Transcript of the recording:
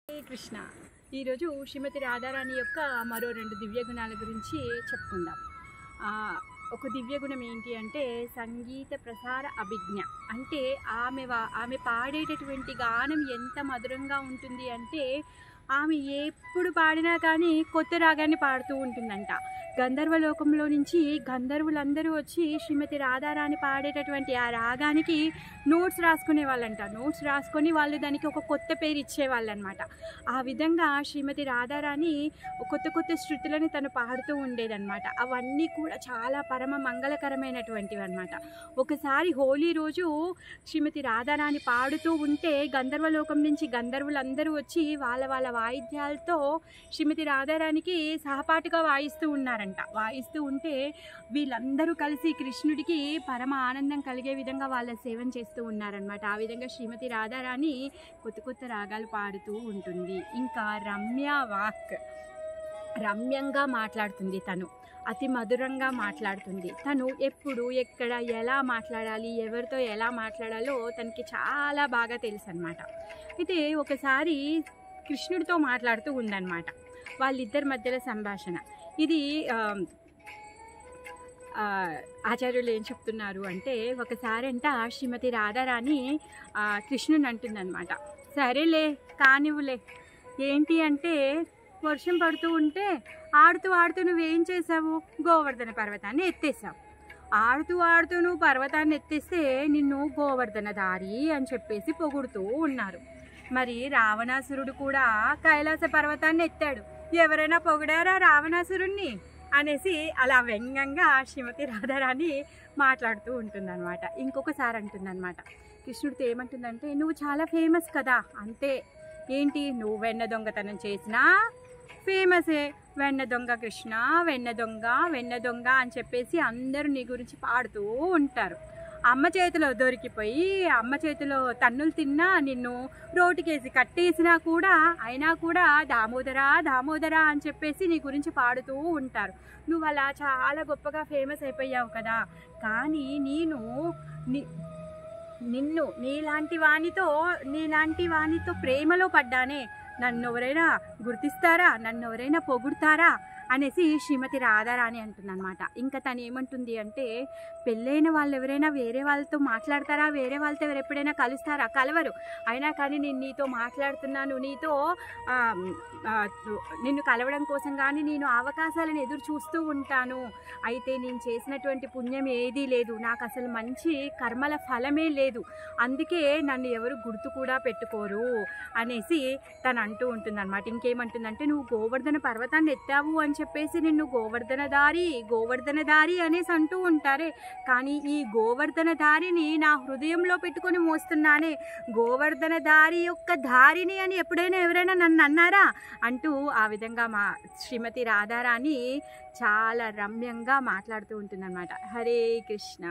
కృష్ణ ఈరోజు శ్రీమతి రాధారాణి యొక్క మరో 2 దివ్య గుణాల గురించి చెప్పుకుందాం. ఒక దివ్య గుణం ఏంటి అంటే సంగీత ప్రసార అభిజ్ఞ. అంటే ఆమె పాడేటటువంటి గానం ఎంత మధురంగా ఉంటుంది అంటే ఆమె ఎప్పుడు పాడినా కానీ కొత్త రాగాన్ని పాడుతూ ఉంటుందంట. గంధర్వలోకంలో నుంచి గంధర్వులందరూ వచ్చి శ్రీమతి రాధారాణి పాడేటటువంటి ఆ రాగానికి నోట్స్ రాసుకునే వాళ్ళంట. నోట్స్ రాసుకొని వాళ్ళు దానికి ఒక కొత్త పేరు ఇచ్చేవాళ్ళనమాట. ఆ విధంగా శ్రీమతి రాధారాణి కొత్త కొత్త శృతులను తను పాడుతూ ఉండేదన్నమాట. అవన్నీ కూడా చాలా పరమ మంగళకరమైనటువంటివి అనమాట. ఒకసారి హోలీ రోజు శ్రీమతి రాధారాణి పాడుతూ ఉంటే గంధర్వలోకం నుంచి గంధర్వులందరూ వచ్చి వాళ్ళ వాయిద్యాలతో శ్రీమతి రాధారాణికి సహపాటుగా వాయిస్తూ ఉన్నారంట. వాయిస్తూ ఉంటే వీళ్ళందరూ కలిసి కృష్ణుడికి పరమ ఆనందం కలిగే విధంగా వాళ్ళ సేవన చేస్తూ ఉన్నారనమాట. ఆ విధంగా శ్రీమతి రాధారాణి కొత్త కొత్త రాగాలు పాడుతూ ఉంటుంది. ఇంకా రమ్యంగా మాట్లాడుతుంది. తను అతి మధురంగా మాట్లాడుతుంది. తను ఎప్పుడు ఎక్కడ ఎలా మాట్లాడాలి, ఎవరితో ఎలా మాట్లాడాలో తనకి చాలా బాగా తెలుసు అనమాట. అయితే ఒకసారి కృష్ణుడితో మాట్లాడుతూ ఉందన్నమాట. వాళ్ళిద్దరి మధ్యలో సంభాషణ ఇది. ఆచార్యులు ఏం చెప్తున్నారు అంటే ఒకసారి శ్రీమతి రాధారాణి కృష్ణుని అంటుందన్నమాట, సరేలే కానివ్వులే, ఏంటి అంటే వర్షం పడుతూ ఉంటే ఆడుతూ నువ్వేం చేసావు, గోవర్ధన పర్వతాన్ని ఎత్తేసావు. ఆడుతూ నువ్వు పర్వతాన్ని ఎత్తేస్తే నిన్ను గోవర్ధన దారి అని చెప్పేసి పొగుడుతూ ఉన్నారు. మరి రావణాసురుడు కూడా కైలాస పర్వతాన్ని ఎత్తాడు. ఎవరైనా పొగిడారా రావణాసురుణ్ణి అనేసి అలా వ్యంగ్యంగా శ్రీమతి రాధారాణి మాట్లాడుతూ ఉంటుందన్నమాట. ఇంకొకసారి అంటుందన్నమాట, కృష్ణుడితో ఏమంటుందంటే, నువ్వు చాలా ఫేమస్ కదా, అంతే. ఏంటి, నువ్వు వెన్న దొంగతనం చేసినా ఫేమసే. వెన్న దొంగ కృష్ణ, వెన్న దొంగ అని చెప్పేసి అందరూ నీ గురించి పాడుతూ ఉంటారు. అమ్మ చేతిలో దొరికిపోయి అమ్మ చేతిలో తన్నులు తిన్నా, నిన్ను రోటికేసి కట్టేసినా కూడా అయినా కూడా దామోదరా అని చెప్పేసి నీ గురించి పాడుతూ ఉంటారు. నువ్వు అలా చాలా గొప్పగా ఫేమస్ అయిపోయావు కదా, కానీ నిన్ను నీలాంటి వానితో ప్రేమలో పడ్డానే, నన్ను ఎవరైనా గుర్తిస్తారా, నన్ను ఎవరైనా పొగుడతారా అనేసి శ్రీమతి రాధారాణి అంటుందన్నమాట. ఇంకా తను ఏమంటుంది అంటే, పెళ్ళైన వాళ్ళు ఎవరైనా వేరే వాళ్ళతో మాట్లాడతారా, వేరే వాళ్ళతో ఎప్పుడైనా కలుస్తారా, కలవరు. అయినా కానీ నేను నీతో మాట్లాడుతున్నాను, నిన్ను కలవడం కోసం కానీ నేను అవకాశాలను ఎదురు చూస్తూ ఉంటాను. అయితే నేను చేసినటువంటి పుణ్యం ఏదీ లేదు, నాకు అసలు మంచి కర్మల ఫలమే లేదు, అందుకే నన్ను ఎవరు గుర్తు కూడా పెట్టుకోరు అనేసి తను అంటూ ఉంటుందన్నమాట. ఇంకేమంటుందంటే, నువ్వు గోవర్ధన పర్వతాన్ని ఎత్తావు అని చెప్పేసి నిన్ను గోవర్ధన దారి అనేసి అంటూ ఉంటారే, కానీ ఈ గోవర్ధన దారిని నా హృదయంలో పెట్టుకొని మోస్తున్నానే, గోవర్ధన దారి యొక్క దారిని అని ఎప్పుడైనా ఎవరైనా నన్ను అన్నారా అంటూ ఆ విధంగా శ్రీమతి రాధారాణి చాలా రమ్యంగా మాట్లాడుతూ ఉంటుందన్నమాట. హరే కృష్ణ.